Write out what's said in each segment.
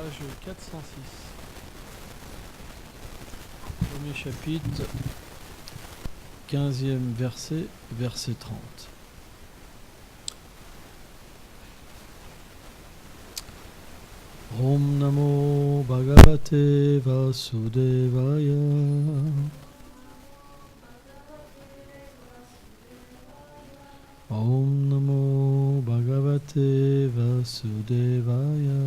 page 406. Premier chapitre, 15e verset, verset 30. Om Namo Bhagavate Vasudevaya. Om Namo Bhagavate Vasudevaya.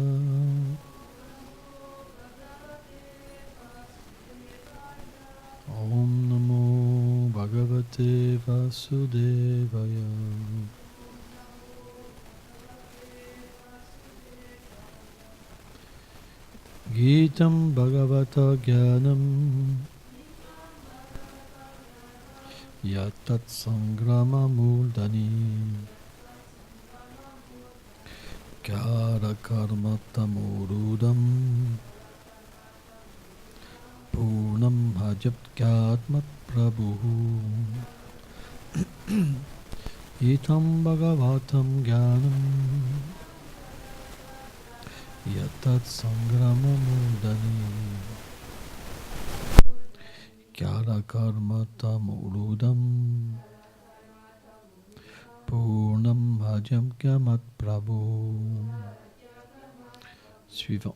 Om Namo Bhagavate Vasudevaya. Gitam Bhagavata Gyanam Yatat Sangrama Muldani Kara Karma Tamurudam Purnam Hajat Kyatmat Prabhu Itam Bhagavatam Gyanam Yatat Sangrama Mudani Kyara Karma Tamurudam Purnam Hajam Kyamat Prabhu. Suivant.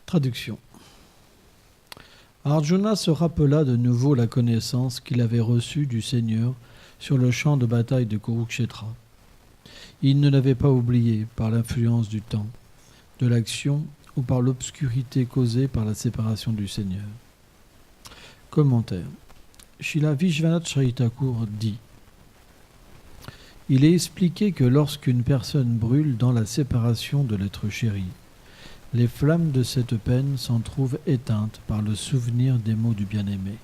Traduction. Arjuna se rappela de nouveau la connaissance qu'il avait reçue du Seigneur sur le champ de bataille de Kurukshetra. Il ne l'avait pas oublié par l'influence du temps, de l'action ou par l'obscurité causée par la séparation du Seigneur. Commentaire. Srila Vishwanath Chaitya Thakur dit: il est expliqué que lorsqu'une personne brûle dans la séparation de l'être chéri, les flammes de cette peine s'en trouvent éteintes par le souvenir des mots du bien-aimé.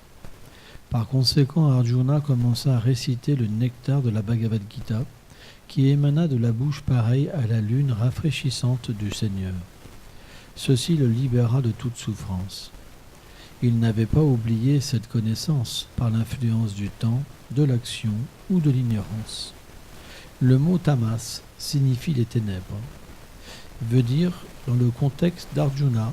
Par conséquent, Arjuna commença à réciter le nectar de la Bhagavad Gita, qui émana de la bouche pareille à la lune rafraîchissante du Seigneur. Ceci le libéra de toute souffrance. Il n'avait pas oublié cette connaissance par l'influence du temps, de l'action ou de l'ignorance. Le mot tamas signifie les ténèbres, veut dire, dans le contexte d'Arjuna,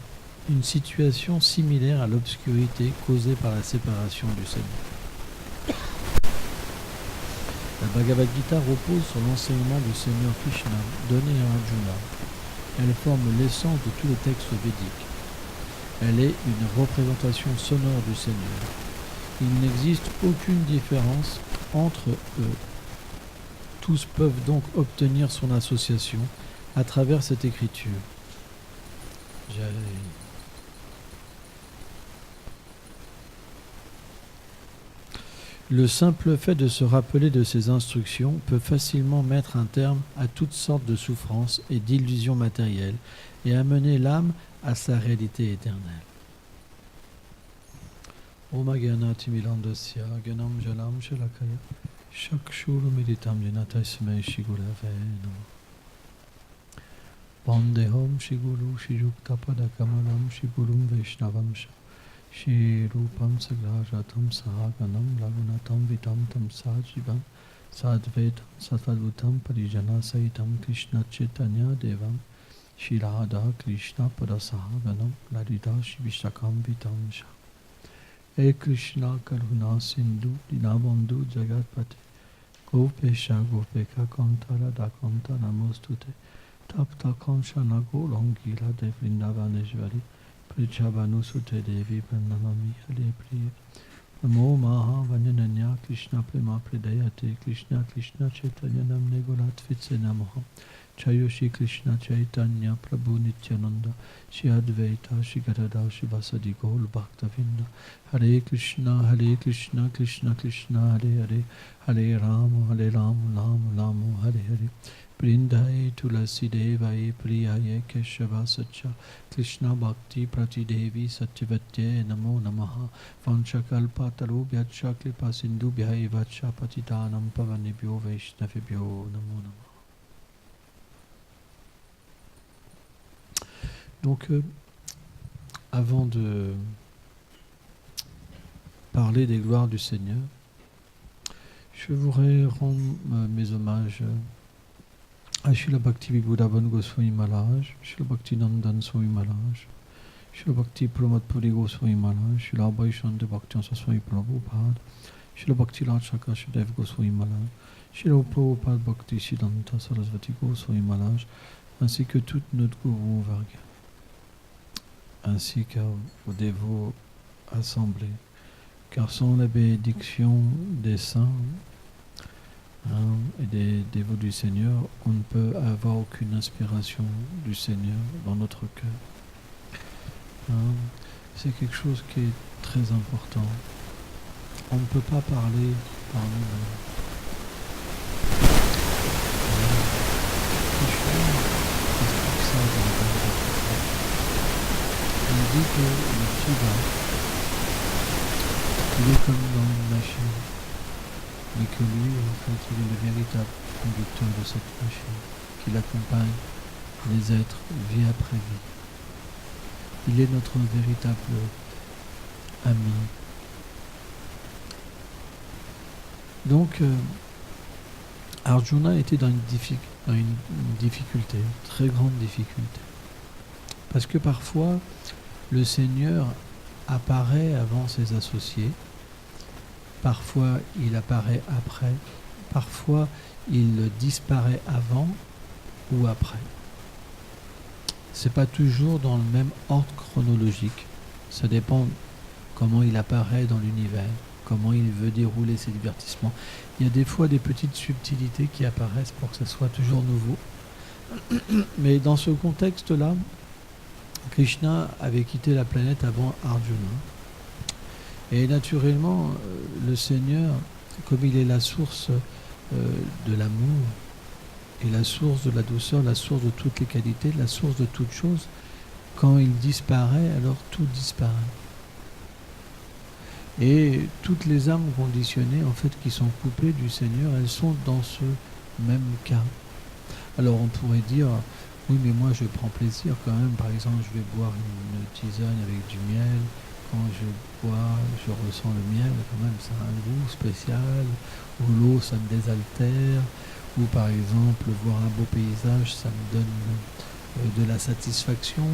une situation similaire à l'obscurité causée par la séparation du Seigneur. La Bhagavad Gita repose sur l'enseignement du Seigneur Krishna donné à Arjuna. Elle forme l'essence de tous les textes védiques. Elle est une représentation sonore du Seigneur. Il n'existe aucune différence entre eux. Tous peuvent donc obtenir son association à travers cette écriture. Le simple fait de se rappeler de ces instructions peut facilement mettre un terme à toutes sortes de souffrances et d'illusions matérielles et amener l'âme à sa réalité éternelle. Om Gyanati Milandasya Gyanam Jalam Shalakaya Shakshuru Meditam Yanatasme Shigurave Namo Vandeham Shiguru Shijuktapada Kamalam Shigurum Vaishnavam Shri Rupam Sagrajatam Sahaganam Lagunatam Vitam Tam Sajivam Sadvetam Satadvutam Parijana Saitam Krishna Chaitanya Devam Shri Radha Krishna Padasahaganam Ladida Shivishakam Vitam Sha E Krishna Karuna Sindhu Dinabandhu Jagatpate Gopesha Gopeka Kantara Dakanta Namostute Tapta Kanshana Golangila de Vrindavaneshvari Prichabhanu Sute Devi Pranamami Hare Priya Namo Maha Vanyananya Krishna Prema Pradayate Krishna Krishna Chaitanya Namne Golatfitse Namaha Chayo Shri Krishna Chaitanya Prabhu Nityananda Shri Advaita Shri Gadada Shri Vasadi Gaur Bhaktavinda Hare Krishna Krishna Krishna Hare Hare Hare Rama Rama Hare Hare Brindaye Tulasi Devaye Priyaye Keshava Satcha Krishna Bhakti Pratidevi Satyavatye Namo Namaha Vanchakalpa Tarubhyacha Kripa Sindhubhya Vacha Patitanam Pavanebhyo Vaishnavebhyo Namo Namaha. Donc, avant de parler des gloires du Seigneur, je voudrais rendre mes hommages à Srila Bhakti Vibhudavan Goswami Maharaj, Srila Bhakti Nandan Swami Maharaj, Srila Bhakti Pramod Puri Goswami Maharaj, Srila Bhaishanta Bhakti Swami Prabhupada, Srila Bhakti Raj Shakarshadev Goswami Maharaj, Srila Prabhupada Bhakti Siddhanta Sarasvati Goswami Maharaj, ainsi que toute notre Guru Varga, ainsi qu'aux dévots assemblés, car sans la bénédiction des saints et des dévots du Seigneur, on ne peut avoir aucune inspiration du Seigneur dans notre cœur. C'est quelque chose qui est très important. On ne peut pas parler par nous-mêmes. On dit que le Shiva, il est comme dans une machine, mais que lui, en fait, il est le véritable conducteur de cette machine, qui accompagne les êtres vie après vie. Il est notre véritable ami. Donc, Arjuna était dans une difficulté, une très grande difficulté. Parce que parfois, le Seigneur apparaît avant ses associés, parfois il apparaît après, parfois il disparaît avant ou après. C'est pas toujours dans le même ordre chronologique, ça dépend comment il apparaît dans l'univers, comment il veut dérouler ses divertissements. Il y a des fois des petites subtilités qui apparaissent pour que ça soit toujours nouveau. Mais dans ce contexte-là, Krishna avait quitté la planète avant Arjuna. Et naturellement, le Seigneur, comme il est la source de l'amour, et la source de la douceur, la source de toutes les qualités, la source de toutes choses, quand il disparaît, alors tout disparaît. Et toutes les âmes conditionnées, en fait, qui sont coupées du Seigneur, elles sont dans ce même cas. Alors on pourrait dire, oui, mais moi je prends plaisir quand même. Par exemple, je vais boire une tisane avec du miel. Quand je bois, je ressens le miel, quand même, ça a un goût spécial. Ou l'eau, ça me désaltère. Ou par exemple, voir un beau paysage, ça me donne de la satisfaction.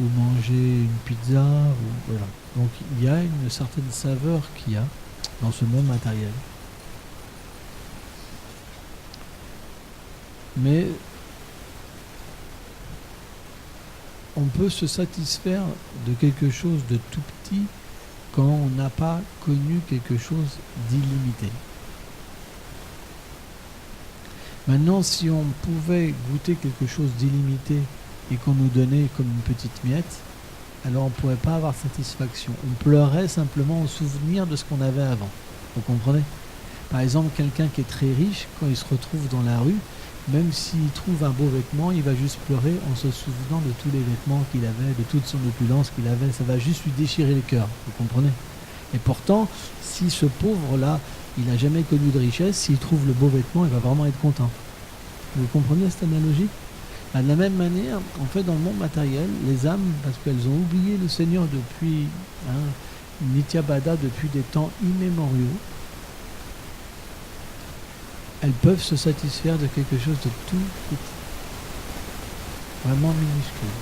Ou manger une pizza. Ou, voilà. Donc il y a une certaine saveur qu'il y a dans ce monde matériel. Mais on peut se satisfaire de quelque chose de tout petit quand on n'a pas connu quelque chose d'illimité. Maintenant, si on pouvait goûter quelque chose d'illimité et qu'on nous donnait comme une petite miette, alors on ne pourrait pas avoir satisfaction. On pleurerait simplement au souvenir de ce qu'on avait avant. Vous comprenez ? Par exemple, quelqu'un qui est très riche, quand il se retrouve dans la rue, même s'il trouve un beau vêtement, il va juste pleurer en se souvenant de tous les vêtements qu'il avait, de toute son opulence qu'il avait. Ça va juste lui déchirer le cœur, vous comprenez ? Et pourtant, si ce pauvre-là, il n'a jamais connu de richesse, s'il trouve le beau vêtement, il va vraiment être content. Vous comprenez cette analogie ? De la même manière, en fait, dans le monde matériel, les âmes, parce qu'elles ont oublié le Seigneur depuis Nityabada, depuis des temps immémoriaux, elles peuvent se satisfaire de quelque chose de tout petit, vraiment minuscule.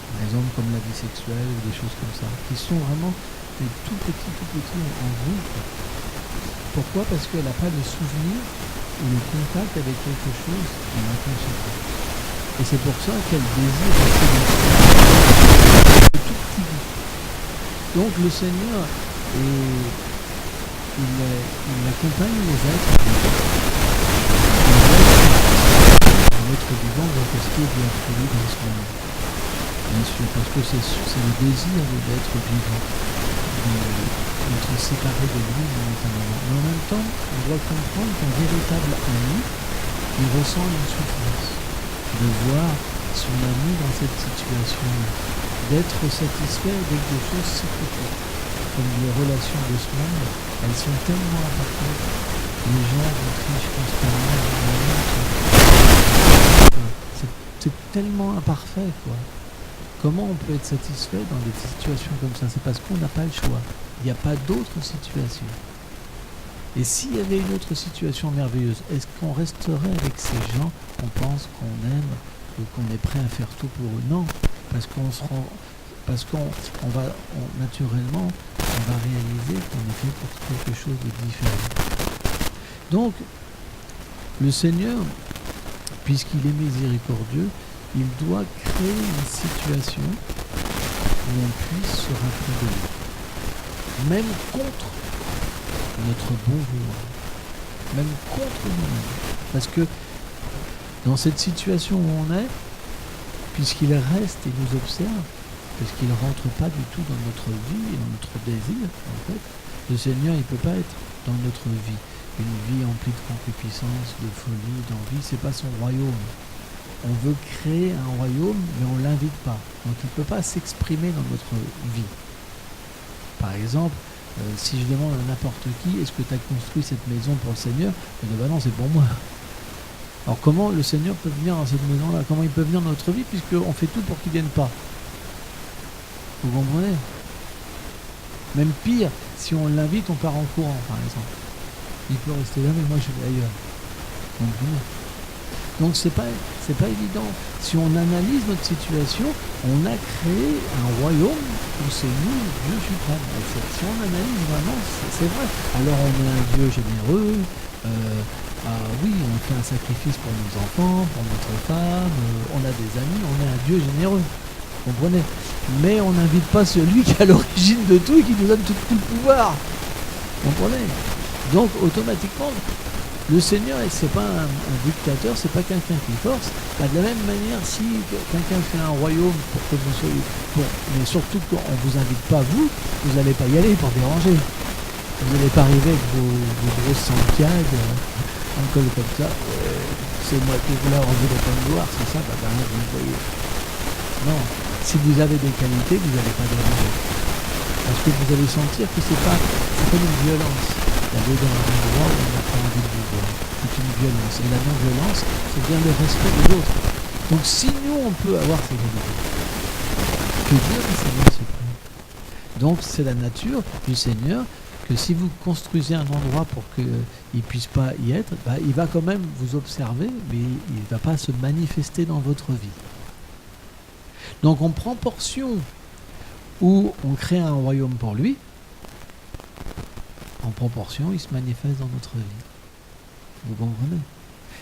Par exemple, comme la vie sexuelle ou des choses comme ça, qui sont vraiment des tout petits en vous. Pourquoi ? Parce qu'elle n'a pas le souvenir ou le contact avec quelque chose qui est inconscient. Et c'est pour ça qu'elle désire rester dans ce tout petit bout. Donc le Seigneur il accompagne les êtres l'être vivant doit rester bien poli dans ce monde. Bien sûr, parce que c'est le désir de l'être vivant, d'être séparé de lui momentanément. Mais en même temps, on doit comprendre qu'un véritable ami, il ressent une souffrance de voir son ami dans cette situation, d'être satisfait avec des choses si petites. Comme les relations de ce monde, elles sont tellement importantes. Les gens vous trichent constamment. C'est tellement imparfait, quoi. Comment on peut être satisfait dans des situations comme ça? C'est parce qu'on n'a pas le choix. Il n'y a pas d'autre situation. Et s'il y avait une autre situation merveilleuse, est-ce qu'on resterait avec ces gens qu'on pense qu'on aime et qu'on est prêt à faire tout pour eux? Non, parce qu'on va naturellement, on va réaliser qu'on est fait pour quelque chose de différent. Donc, le Seigneur, puisqu'il est miséricordieux, il doit créer une situation où on puisse se rappeler de lui, même contre notre bon vouloir, même contre nous-mêmes. Parce que dans cette situation où on est, puisqu'il reste et nous observe, puisqu'il ne rentre pas du tout dans notre vie et dans notre désir, en fait, le Seigneur, il ne peut pas être dans notre vie. Une vie emplie de concupiscence, de folie, d'envie, c'est pas son royaume. On veut créer un royaume, mais on ne l'invite pas. Donc il ne peut pas s'exprimer dans notre vie. Par exemple, si je demande à n'importe qui, est-ce que tu as construit cette maison pour le Seigneur? Il dit, bah non, c'est pour moi. Alors comment le Seigneur peut venir dans cette maison-là? Comment il peut venir dans notre vie, puisqu'on fait tout pour qu'il ne vienne pas? Vous comprenez? Même pire, si on l'invite, on part en courant, par exemple. Il peut rester là, mais moi je vais ailleurs. Donc c'est pas évident. Si on analyse notre situation, on a créé un royaume où c'est nous, Dieu suprême. Si on analyse vraiment, c'est vrai. Alors on est un Dieu généreux, oui, on fait un sacrifice pour nos enfants, pour notre femme, on a des amis, on est un Dieu généreux. Vous comprenez? Mais on n'invite pas celui qui est à l'origine de tout et qui nous donne tout le pouvoir. Vous comprenez? Donc automatiquement, le Seigneur, c'est pas un dictateur, c'est pas quelqu'un qui force. De la même manière, si quelqu'un fait un royaume pour que vous soyez mais surtout qu'on ne vous invite pas vous n'allez pas y aller pour déranger. Vous n'allez pas arriver avec vos grosses sancades, un col comme ça. C'est moi qui voulais enlever les pommes gloire, c'est ça, vous le voyez. Non, si vous avez des qualités, vous n'allez pas déranger. Parce que vous allez sentir que c'est comme une violence. D'aller dans un endroit où on n'a pas envie de vous voir. C'est une violence. Et la non-violence, c'est bien le respect des autres. Donc si nous, on peut avoir ces qualités, que Dieu le Seigneur se plaît. Donc c'est la nature du Seigneur que si vous construisez un endroit pour qu'il ne puisse pas y être, il va quand même vous observer, mais il ne va pas se manifester dans votre vie. Donc on prend portion où on crée un royaume pour lui. En proportion, il se manifeste dans notre vie. Vous comprenez?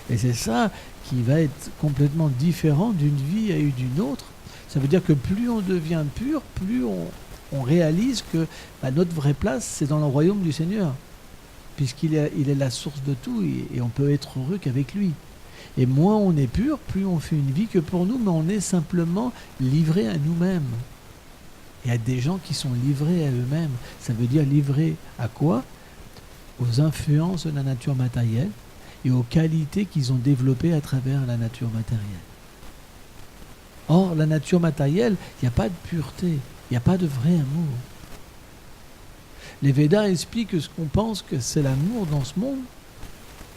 Et c'est ça qui va être complètement différent d'une vie à d'une autre. Ça veut dire que plus on devient pur, plus on réalise que notre vraie place, c'est dans le royaume du Seigneur. Puisqu'il est la source de tout et on peut être heureux qu'avec lui. Et moins on est pur, plus on fait une vie que pour nous, mais on est simplement livré à nous-mêmes. Et à des gens qui sont livrés à eux-mêmes. Ça veut dire livrés à quoi? Aux influences de la nature matérielle et aux qualités qu'ils ont développées à travers la nature matérielle. Or, la nature matérielle, il n'y a pas de pureté, il n'y a pas de vrai amour. Les Védas expliquent que ce qu'on pense que c'est l'amour dans ce monde,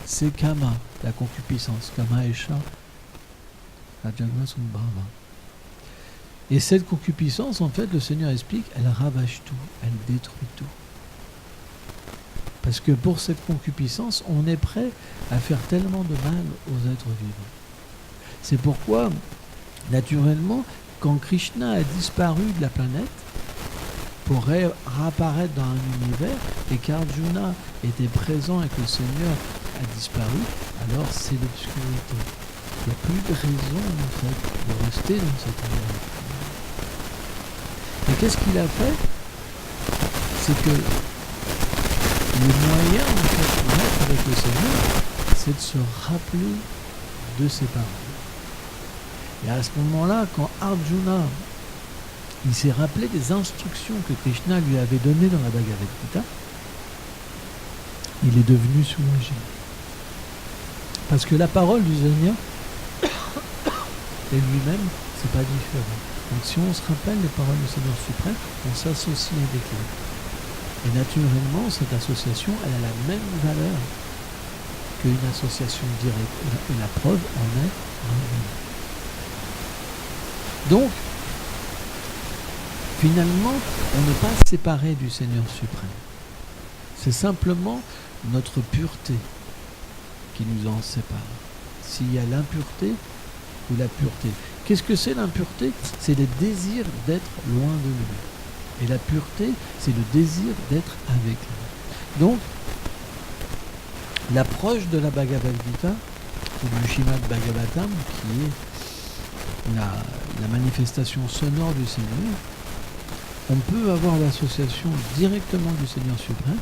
c'est Kama, la concupiscence, Kama Esha, Rajaguna Sambhava. Et cette concupiscence, en fait, le Seigneur explique, elle ravage tout, elle détruit tout. Parce que pour cette concupiscence, on est prêt à faire tellement de mal aux êtres vivants. C'est pourquoi, naturellement, quand Krishna a disparu de la planète, pour réapparaître dans un univers, et qu'Arjuna était présent et que le Seigneur a disparu, alors c'est l'obscurité. Il n'y a plus de raison, en fait, de rester dans cet univers. Et qu'est-ce qu'il a fait? C'est que le moyen, en fait, pour être avec le Seigneur, c'est de se rappeler de ses paroles. Et à ce moment-là, quand Arjuna, il s'est rappelé des instructions que Krishna lui avait données dans la Bhagavad Gita, il est devenu soulagé. Parce que la parole du Seigneur et lui-même, c'est pas différent. Donc si on se rappelle les paroles du Seigneur suprême, on s'associe avec lui. Et naturellement, cette association, elle a la même valeur qu'une association directe. Et la preuve en est un. Donc, finalement, on n'est pas séparé du Seigneur suprême. C'est simplement notre pureté qui nous en sépare. S'il y a l'impureté ou la pureté. Qu'est-ce que c'est l'impureté? C'est le désir d'être loin de lui. Et la pureté, c'est le désir d'être avec lui. Donc, l'approche de la Bhagavad Gita, ou du Srimad Bhagavatam, qui est la manifestation sonore du Seigneur, on peut avoir l'association directement du Seigneur suprême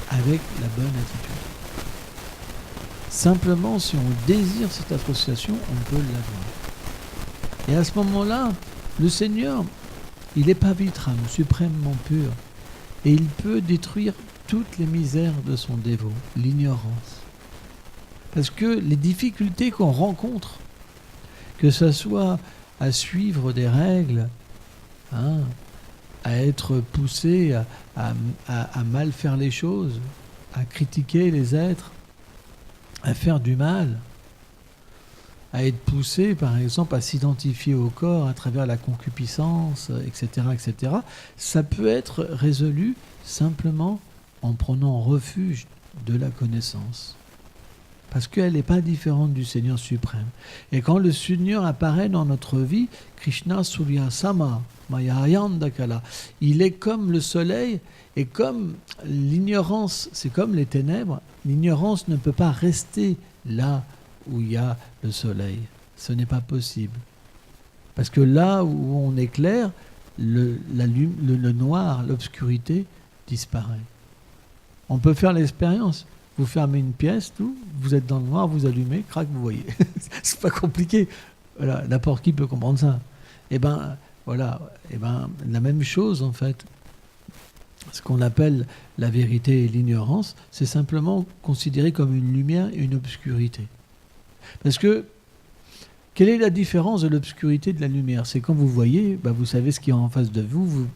avec la bonne attitude. Simplement, si on désire cette association, on peut l'avoir. Et à ce moment-là, le Seigneur, il est Pavitram, suprêmement pur, et il peut détruire toutes les misères de son dévot, l'ignorance. Parce que les difficultés qu'on rencontre, que ce soit à suivre des règles, à être poussé à mal faire les choses, à critiquer les êtres, à faire du mal, à être poussé, par exemple, à s'identifier au corps à travers la concupiscence, etc., etc., ça peut être résolu simplement en prenant refuge de la connaissance. Parce qu'elle n'est pas différente du Seigneur suprême. Et quand le Seigneur apparaît dans notre vie, Krishna Surya Sama, Mayayandakala, il est comme le soleil, et comme l'ignorance, c'est comme les ténèbres, l'ignorance ne peut pas rester là où il y a le soleil. Ce n'est pas possible. Parce que là où on éclaire, le noir, l'obscurité disparaît. On peut faire l'expérience. Vous fermez une pièce, tout, vous êtes dans le noir, vous allumez, crac, vous voyez. C'est pas compliqué. Voilà, n'importe qui peut comprendre ça. Et ben, voilà, et ben, la même chose en fait. Ce qu'on appelle la vérité et l'ignorance, c'est simplement considéré comme une lumière et une obscurité. Parce que, quelle est la différence de l'obscurité et de la lumière? C'est quand vous voyez, vous savez ce qu'il y a en face de vous,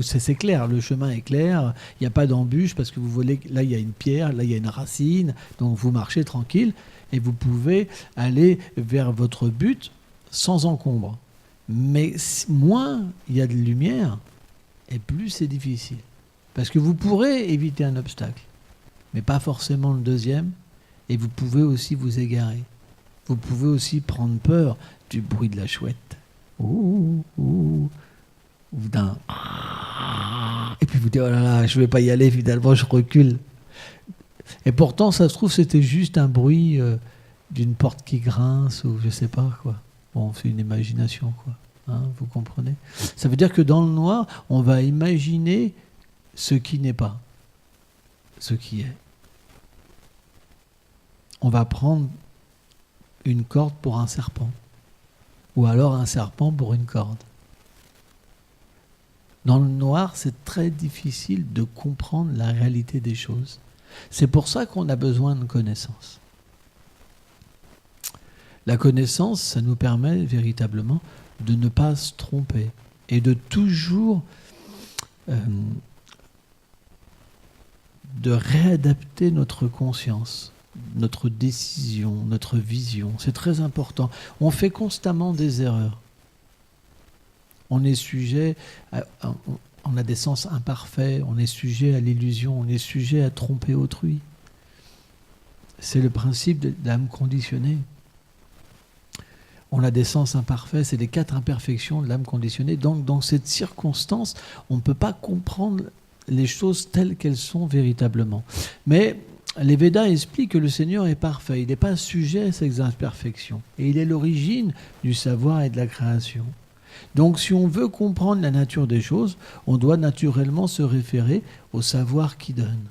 c'est clair, le chemin est clair, il n'y a pas d'embûche parce que vous voyez, là il y a une pierre, là il y a une racine, donc vous marchez tranquille et vous pouvez aller vers votre but sans encombre. Mais moins il y a de lumière et plus c'est difficile. Parce que vous pourrez éviter un obstacle, mais pas forcément le deuxième, et vous pouvez aussi vous égarer. Vous pouvez aussi prendre peur du bruit de la chouette. Ou d'un... Et puis vous dites, oh là là, je ne vais pas y aller, finalement je recule. Et pourtant, ça se trouve, c'était juste un bruit d'une porte qui grince, ou je ne sais pas quoi. Bon, c'est une imagination, quoi. Vous comprenez? Ça veut dire que dans le noir, on va imaginer ce qui n'est pas, ce qui est. On va prendre une corde pour un serpent, ou alors un serpent pour une corde. Dans le noir, c'est très difficile de comprendre la réalité des choses. C'est pour ça qu'on a besoin de connaissance. La connaissance, ça nous permet véritablement de ne pas se tromper et de toujours de réadapter notre conscience, notre décision, notre vision. C'est très important. On fait constamment des erreurs. On est sujet, on a des sens imparfaits, on est sujet à l'illusion, on est sujet à tromper autrui. C'est le principe de l'âme conditionnée. On a des sens imparfaits, c'est les 4 imperfections de l'âme conditionnée. Donc, dans cette circonstance, on ne peut pas comprendre les choses telles qu'elles sont véritablement. Mais les Védas expliquent que le Seigneur est parfait. Il n'est pas sujet à ces imperfections. Et il est l'origine du savoir et de la création. Donc, si on veut comprendre la nature des choses, on doit naturellement se référer au savoir qui donne.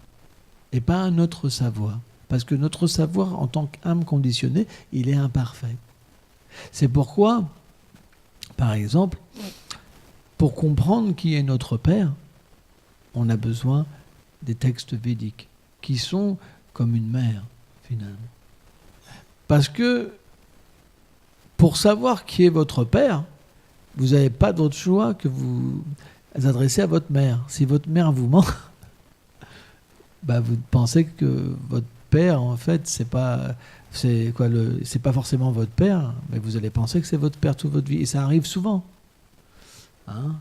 Et pas à notre savoir. Parce que notre savoir, en tant qu'âme conditionnée, il est imparfait. C'est pourquoi, par exemple, pour comprendre qui est notre Père, on a besoin des textes védiques, qui sont comme une mère, finalement. Parce que, pour savoir qui est votre Père, vous n'avez pas d'autre choix que vous adresser à votre mère. Si votre mère vous ment, vous pensez que votre père, en fait, c'est pas forcément votre père, mais vous allez penser que c'est votre père toute votre vie. Et ça arrive souvent.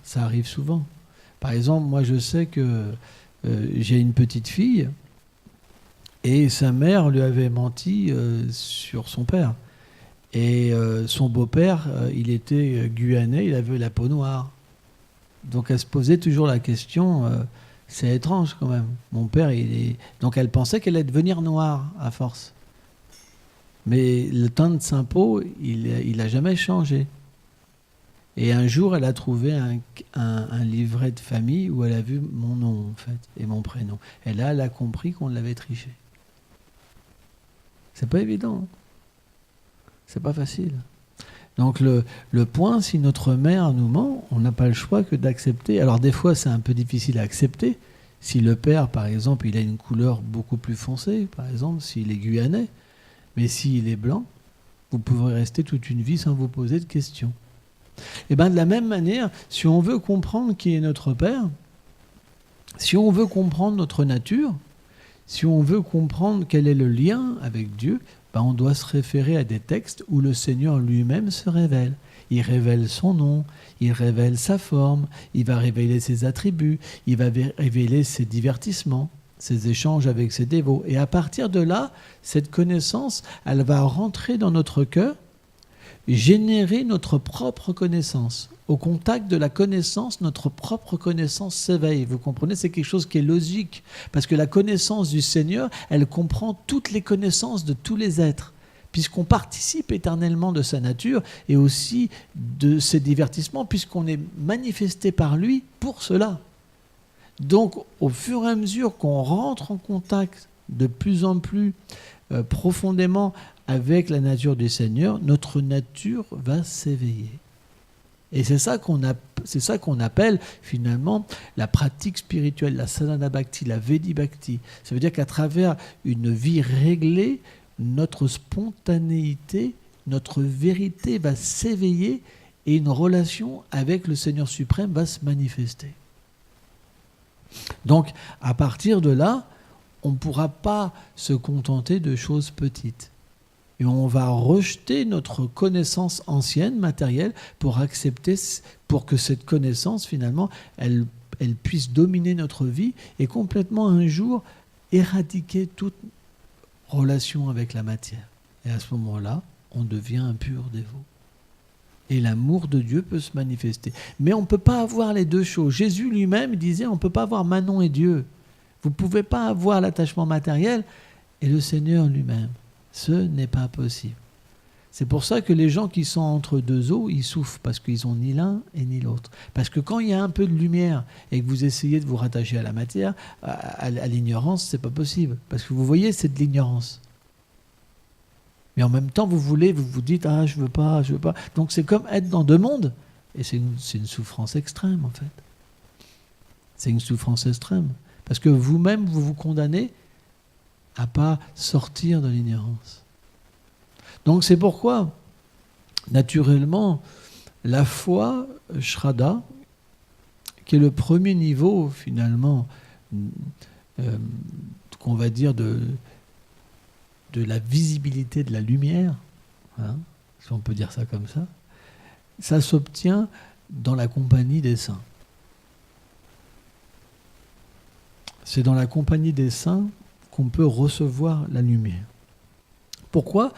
Ça arrive souvent. Par exemple, moi, je sais que j'ai une petite fille et sa mère lui avait menti sur son père. Et son beau-père, il était guyanais, il avait la peau noire. Donc elle se posait toujours la question, c'est étrange quand même. Mon père, donc elle pensait qu'elle allait devenir noire à force. Mais le teint de Saint-Pau, il n'a jamais changé. Et un jour, elle a trouvé un livret de famille où elle a vu mon nom, en fait, et mon prénom. Et là, elle a compris qu'on l'avait triché. C'est pas évident. Hein. C'est pas facile. Donc le point, si notre mère nous ment, on n'a pas le choix que d'accepter. Alors des fois, c'est un peu difficile à accepter. Si le père, par exemple, il a une couleur beaucoup plus foncée, par exemple, s'il est guyanais, mais s'il est blanc, vous pouvez rester toute une vie sans vous poser de questions. Et bien de la même manière, si on veut comprendre qui est notre Père, si on veut comprendre notre nature, si on veut comprendre quel est le lien avec Dieu, on doit se référer à des textes où le Seigneur lui-même se révèle. Il révèle son nom, il révèle sa forme, il va révéler ses attributs, il va révéler ses divertissements, ses échanges avec ses dévots. Et à partir de là, cette connaissance, elle va rentrer dans notre cœur, générer notre propre connaissance. Au contact de la connaissance, notre propre connaissance s'éveille. Vous comprenez, c'est quelque chose qui est logique. Parce que la connaissance du Seigneur, elle comprend toutes les connaissances de tous les êtres. Puisqu'on participe éternellement de sa nature et aussi de ses divertissements, puisqu'on est manifesté par lui pour cela. Donc, au fur et à mesure qu'on rentre en contact de plus en plus profondément avec la nature du Seigneur, notre nature va s'éveiller. Et c'est ça qu'on appelle finalement la pratique spirituelle, la sadhana bhakti, la vedi bhakti. Ça veut dire qu'à travers une vie réglée, notre spontanéité, notre vérité va s'éveiller et une relation avec le Seigneur suprême va se manifester. Donc, à partir de là, on ne pourra pas se contenter de choses petites. Et on va rejeter notre connaissance ancienne, matérielle, pour que cette connaissance, finalement, elle puisse dominer notre vie et complètement un jour éradiquer toute relation avec la matière. Et à ce moment-là, on devient un pur dévot. Et l'amour de Dieu peut se manifester. Mais on ne peut pas avoir les deux choses. Jésus lui-même disait, on ne peut pas avoir Manon et Dieu. Vous ne pouvez pas avoir l'attachement matériel et le Seigneur lui-même. Ce n'est pas possible. C'est pour ça que les gens qui sont entre deux eaux, ils souffrent, parce qu'ils n'ont ni l'un et ni l'autre. Parce que quand il y a un peu de lumière et que vous essayez de vous rattacher à la matière, à l'ignorance, c'est pas possible. Parce que vous voyez, c'est de l'ignorance. Mais en même temps, vous vous dites, je veux pas. Donc c'est comme être dans deux mondes. Et c'est une souffrance extrême, en fait. C'est une souffrance extrême. Parce que vous-même, vous vous condamnez à pas sortir de l'ignorance. Donc c'est pourquoi, naturellement, la foi, Shraddha, qui est le premier niveau, finalement, qu'on va dire de la visibilité de la lumière, si on peut dire ça comme ça s'obtient dans la compagnie des saints. C'est dans la compagnie des saints qu'on peut recevoir la lumière. Pourquoi ?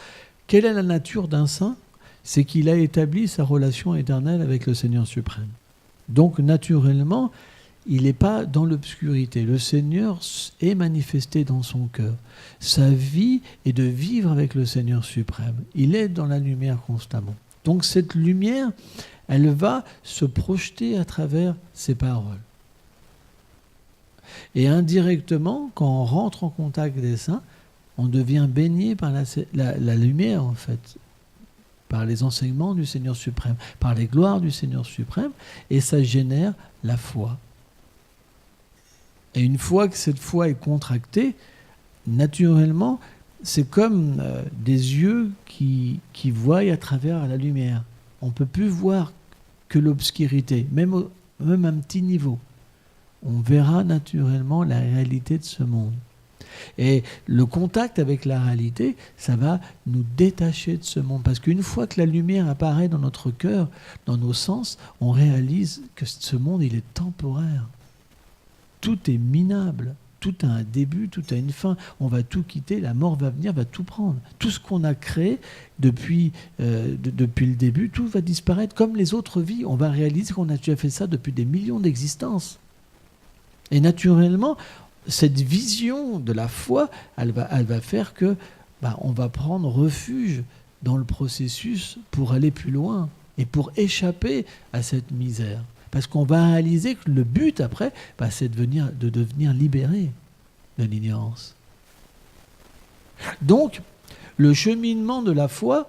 Quelle est la nature d'un saint ? C'est qu'il a établi sa relation éternelle avec le Seigneur suprême. Donc, naturellement, il n'est pas dans l'obscurité. Le Seigneur est manifesté dans son cœur. Sa vie est de vivre avec le Seigneur suprême. Il est dans la lumière constamment. Donc, cette lumière, elle va se projeter à travers ses paroles. Et indirectement, quand on rentre en contact des saints, on devient baigné par la lumière, en fait, par les enseignements du Seigneur suprême, par les gloires du Seigneur suprême, et ça génère la foi. Et une fois que cette foi est contractée, naturellement, c'est comme des yeux qui voient à travers la lumière. On ne peut plus voir que l'obscurité, même un petit niveau. On verra naturellement la réalité de ce monde. Et le contact avec la réalité, ça va nous détacher de ce monde. Parce qu'une fois que la lumière apparaît dans notre cœur, dans nos sens, on réalise que ce monde, il est temporaire. Tout est minable. Tout a un début, tout a une fin. On va tout quitter, la mort va venir, va tout prendre. Tout ce qu'on a créé depuis le début, tout va disparaître. Comme les autres vies, on va réaliser qu'on a déjà fait ça depuis des millions d'existences. Et naturellement, cette vision de la foi, elle va faire que on va prendre refuge dans le processus pour aller plus loin et pour échapper à cette misère. Parce qu'on va réaliser que le but après, c'est de devenir libéré de l'ignorance. Donc, le cheminement de la foi,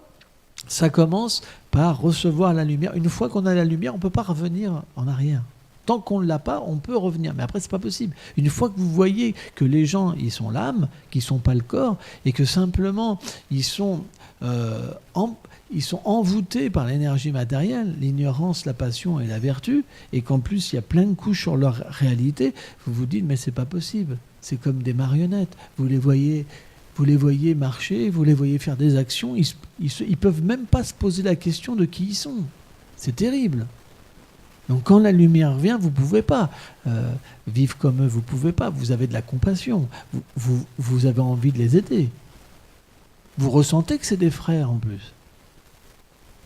ça commence par recevoir la lumière. Une fois qu'on a la lumière, on ne peut pas revenir en arrière. Tant qu'on ne l'a pas, on peut revenir. Mais après, ce n'est pas possible. Une fois que vous voyez que les gens, ils sont l'âme, qu'ils ne sont pas le corps, et que simplement, ils sont envoûtés par l'énergie matérielle, l'ignorance, la passion et la vertu, et qu'en plus, il y a plein de couches sur leur réalité, vous vous dites, mais ce n'est pas possible. C'est comme des marionnettes. Vous les voyez marcher, vous les voyez faire des actions, ils ne peuvent même pas se poser la question de qui ils sont. C'est terrible. Donc quand la lumière vient, vous ne pouvez pas vivre comme eux, vous ne pouvez pas, vous avez de la compassion, vous avez envie de les aider. Vous ressentez que c'est des frères en plus.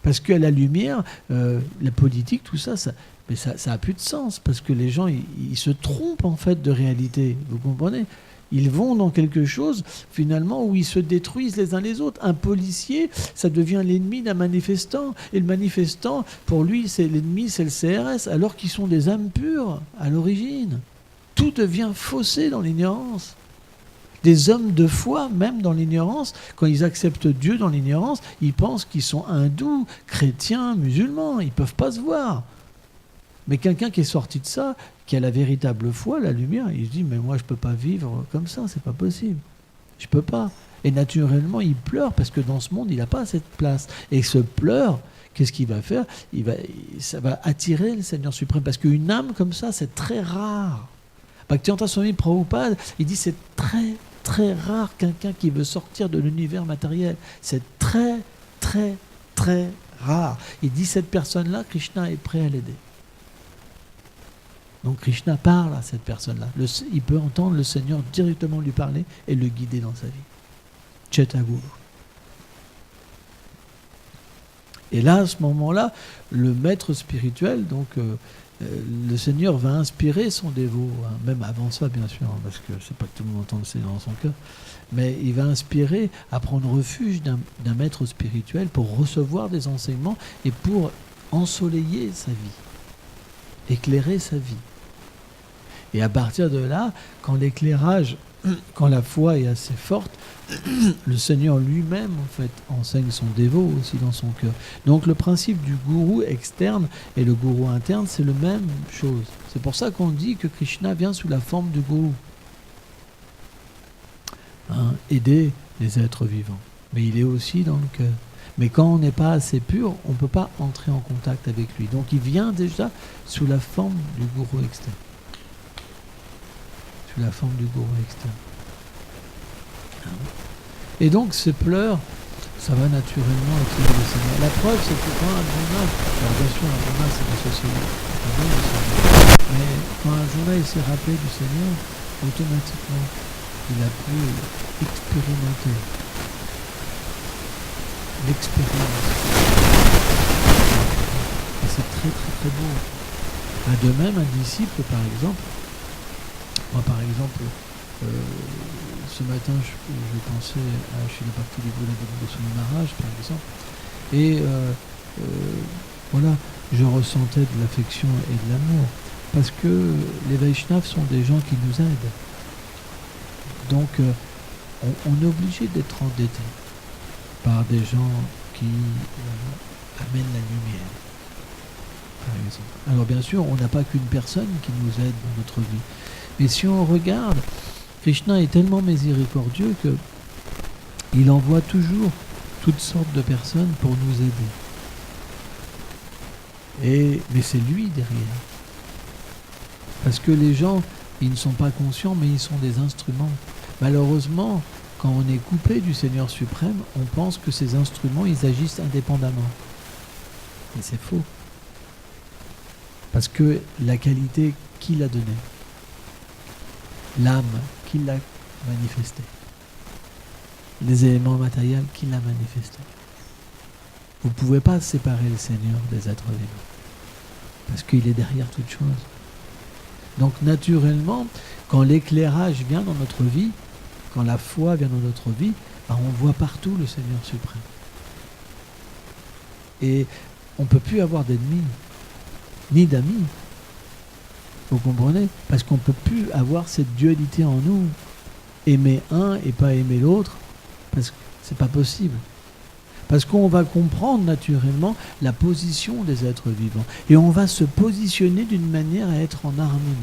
Parce qu'à la lumière, la politique, tout ça, ça n'a plus de sens, parce que les gens, ils se trompent en fait de réalité, vous comprenez ? Ils vont dans quelque chose, finalement, où ils se détruisent les uns les autres. Un policier, ça devient l'ennemi d'un manifestant. Et le manifestant, pour lui, c'est l'ennemi, c'est le CRS, alors qu'ils sont des âmes pures à l'origine. Tout devient faussé dans l'ignorance. Des hommes de foi, même dans l'ignorance, quand ils acceptent Dieu dans l'ignorance, ils pensent qu'ils sont hindous, chrétiens, musulmans. Ils ne peuvent pas se voir. Mais quelqu'un qui est sorti de ça, qui a la véritable foi, la lumière, il se dit, mais moi je ne peux pas vivre comme ça, c'est pas possible. Je ne peux pas. Et naturellement, il pleure parce que dans ce monde, il n'a pas cette place. Et ce pleur, qu'est-ce qu'il va faire ? Ça va attirer le Seigneur suprême. Parce qu'une âme comme ça, c'est très rare. Bhaktivedanta Swami Prabhupada, il dit, c'est très, très rare quelqu'un qui veut sortir de l'univers matériel. C'est très, très, très rare. Il dit, cette personne-là, Krishna est prêt à l'aider. Donc Krishna parle à cette personne-là. Il peut entendre le Seigneur directement lui parler et le guider dans sa vie. Chetaguru. Et là, à ce moment-là, le maître spirituel, donc le Seigneur va inspirer son dévot, même avant ça bien sûr, parce que c'est pas que tout le monde entend le Seigneur dans son cœur, mais il va inspirer à prendre refuge d'un maître spirituel pour recevoir des enseignements et pour ensoleiller sa vie, éclairer sa vie. Et à partir de là, quand l'éclairage, quand la foi est assez forte, le Seigneur lui-même en fait enseigne son dévot aussi dans son cœur. Donc le principe du gourou externe et le gourou interne, c'est la même chose. C'est pour ça qu'on dit que Krishna vient sous la forme du gourou. Aider les êtres vivants. Mais il est aussi dans le cœur. Mais quand on n'est pas assez pur, on ne peut pas entrer en contact avec lui. Donc il vient déjà sous la forme du gourou externe. Sous la forme du gourou externe. Et donc ces pleurs, ça va naturellement attirer le Seigneur. La preuve, c'est que quand Arjuna, alors bien sûr Arjuna c'est associé au Seigneur, mais quand Arjuna il s'est rappelé du Seigneur, automatiquement il a pu expérimenter l'expérience. Et c'est très très très beau. De même, un disciple par exemple, moi par exemple, ce matin je pensais à Srila Bhakti-Vinod Goswami Maharaj par exemple, et voilà, je ressentais de l'affection et de l'amour, parce que les Vaishnavas sont des gens qui nous aident. Donc on est obligé d'être endetté par des gens qui amène la lumière, par exemple. Alors bien sûr, on n'a pas qu'une personne qui nous aide dans notre vie. Mais si on regarde, Krishna est tellement miséricordieux que il envoie toujours toutes sortes de personnes pour nous aider. Mais c'est lui derrière. Parce que les gens, ils ne sont pas conscients, mais ils sont des instruments. Malheureusement, quand on est coupé du Seigneur suprême, on pense que ces instruments, ils agissent indépendamment. Et c'est faux. Parce que la qualité, qui l'a donnée? L'âme, qui l'a manifestée? Les éléments matériels, qui l'a manifesté? Vous ne pouvez pas séparer le Seigneur des êtres vivants. Parce qu'il est derrière toute chose. Donc naturellement, quand l'éclairage vient dans notre vie, quand la foi vient dans notre vie, on voit partout le Seigneur suprême. Et on ne peut plus avoir d'ennemis, ni d'amis. Vous comprenez? Parce qu'on ne peut plus avoir cette dualité en nous. Aimer un et pas aimer l'autre, parce que c'est pas possible. Parce qu'on va comprendre naturellement la position des êtres vivants. Et on va se positionner d'une manière à être en harmonie.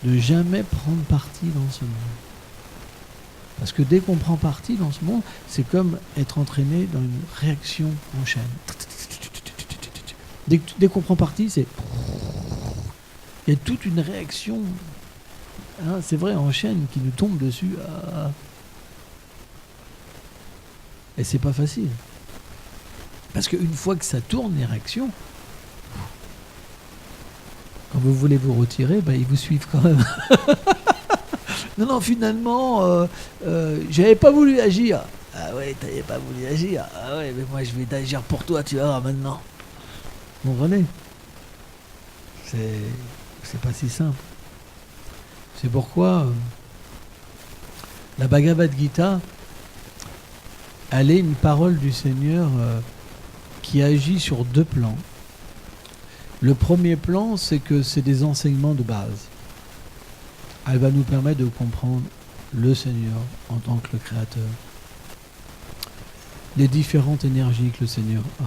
De jamais prendre parti dans ce monde. Parce que dès qu'on prend parti dans ce monde, c'est comme être entraîné dans une réaction en chaîne. Dès qu'on prend parti, c'est... Il y a toute une réaction, hein, c'est vrai, en chaîne, qui nous tombe dessus. Et c'est pas facile. Parce qu'une fois que ça tourne, les réactions, quand vous voulez vous retirer, ils vous suivent quand même. Non, finalement, j'avais pas voulu agir. Ah ouais, t'avais pas voulu agir. Ah ouais, mais moi je vais agir pour toi, tu vas voir maintenant. Vous comprenez? C'est pas si simple. C'est pourquoi la Bhagavad Gita, elle est une parole du Seigneur qui agit sur deux plans. Le premier plan, c'est que c'est des enseignements de base. Elle va nous permettre de comprendre le Seigneur en tant que le Créateur. Les différentes énergies que le Seigneur a.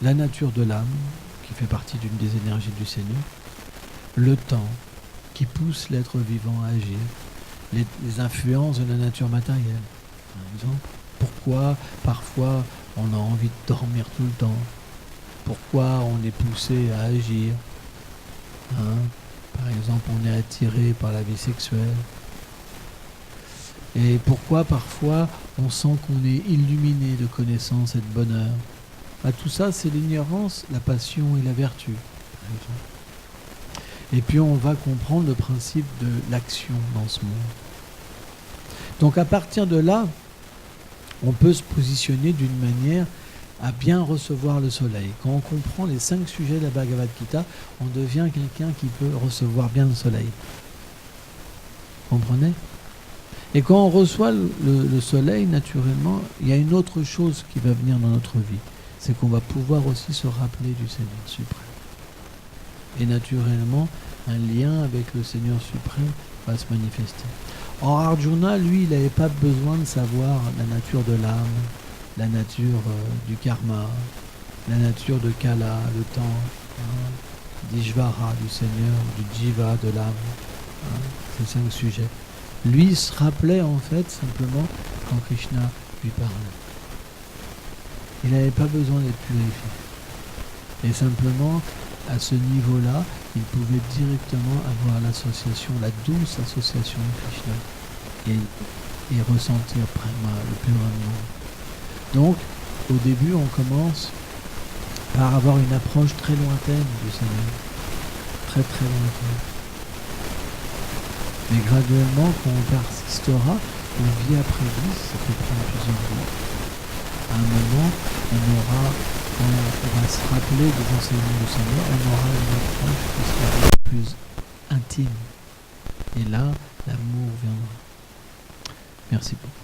La nature de l'âme, qui fait partie d'une des énergies du Seigneur. Le temps, qui pousse l'être vivant à agir. Les influences de la nature matérielle, par exemple. Pourquoi, parfois, on a envie de dormir tout le temps? Pourquoi on est poussé à agir? Par exemple, on est attiré par la vie sexuelle. Et pourquoi parfois on sent qu'on est illuminé de connaissance et de bonheur? Tout ça, c'est l'ignorance, la passion et la vertu, par exemple. Et puis on va comprendre le principe de l'action dans ce monde. Donc à partir de là, on peut se positionner d'une manière à bien recevoir le soleil. Quand on comprend les 5 sujets de la Bhagavad Gita, on devient quelqu'un qui peut recevoir bien le soleil. Vous comprenez? Et quand on reçoit le soleil, naturellement, il y a une autre chose qui va venir dans notre vie. C'est qu'on va pouvoir aussi se rappeler du Seigneur suprême. Et naturellement, un lien avec le Seigneur suprême va se manifester. Or, Arjuna, lui, il n'avait pas besoin de savoir la nature de l'âme, la nature du karma, la nature de Kala, le temps, d'Ishvara, du Seigneur, du Jiva, de l'âme. Ces 5 sujets. Lui se rappelait en fait simplement quand Krishna lui parlait. Il n'avait pas besoin d'être purifié. Et simplement, à ce niveau-là, il pouvait directement avoir l'association, la douce association de Krishna et ressentir Prema, le pur amour. Donc, au début, on commence par avoir une approche très lointaine du Seigneur. Très très lointaine. Mais graduellement, quand on persistera, on vie après vie, ça peut prendre plusieurs mois. À un moment, quand on va se rappeler des enseignements du Seigneur, on aura une approche qui sera plus intime. Et là, l'amour viendra. Merci beaucoup.